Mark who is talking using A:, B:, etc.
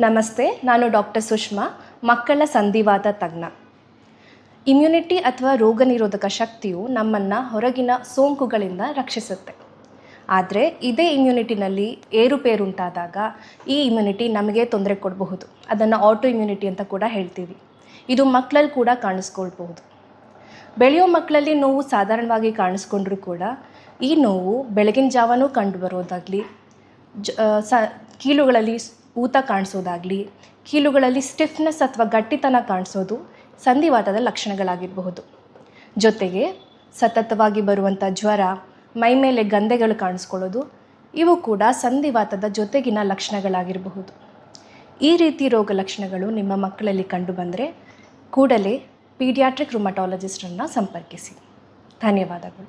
A: ನಮಸ್ತೆ, ನಾನು ಡಾಕ್ಟರ್ ಸುಷ್ಮಾ, ಮಕ್ಕಳ ಸಂಧಿವಾತ ತಜ್ಞ. ಇಮ್ಯುನಿಟಿ ಅಥವಾ ರೋಗ ನಿರೋಧಕ ಶಕ್ತಿಯು ನಮ್ಮನ್ನು ಹೊರಗಿನ ಸೋಂಕುಗಳಿಂದ ರಕ್ಷಿಸುತ್ತೆ. ಆದರೆ ಇದೇ ಇಮ್ಯುನಿಟಿನಲ್ಲಿ ಏರುಪೇರುಂಟಾದಾಗ ಈ ಇಮ್ಯುನಿಟಿ ನಮಗೆ ತೊಂದರೆ ಕೊಡಬಹುದು. ಅದನ್ನು ಆಟೋ ಇಮ್ಯುನಿಟಿ ಅಂತ ಕೂಡ ಹೇಳ್ತೀವಿ. ಇದು ಮಕ್ಕಳಲ್ಲಿ ಕೂಡ ಕಾಣಿಸ್ಕೊಳ್ಬಹುದು. ಬೆಳೆಯೋ ಮಕ್ಕಳಲ್ಲಿ ನೋವು ಸಾಧಾರಣವಾಗಿ ಕಾಣಿಸ್ಕೊಂಡ್ರೂ ಕೂಡ ಈ ನೋವು ಬೆಳಗಿನ ಜಾವನೂ ಕಂಡುಬರೋದಾಗಲಿ, ಕೀಲುಗಳಲ್ಲಿ ಊತ ಕಾಣಿಸೋದಾಗಲಿ, ಕೀಲುಗಳಲ್ಲಿ ಸ್ಟಿಫ್ನೆಸ್ ಅಥವಾ ಗಟ್ಟಿತನ ಕಾಣಿಸೋದು ಸಂಧಿವಾತದ ಲಕ್ಷಣಗಳಾಗಿರಬಹುದು. ಜೊತೆಗೆ ಸತತವಾಗಿ ಬರುವಂಥ ಜ್ವರ, ಮೈಮೇಲೆ ಗಂಧೆಗಳು ಕಾಣಿಸ್ಕೊಳ್ಳೋದು ಇವು ಕೂಡ ಸಂಧಿವಾತದ ಜೊತೆಗಿನ ಲಕ್ಷಣಗಳಾಗಿರಬಹುದು. ಈ ರೀತಿ ರೋಗ ಲಕ್ಷಣಗಳು ನಿಮ್ಮ ಮಕ್ಕಳಲ್ಲಿ ಕಂಡುಬಂದರೆ ಕೂಡಲೇ ಪೀಡಿಯಾಟ್ರಿಕ್ ರುಮಟಾಲಜಿಸ್ಟನ್ನು ಸಂಪರ್ಕಿಸಿ. ಧನ್ಯವಾದಗಳು.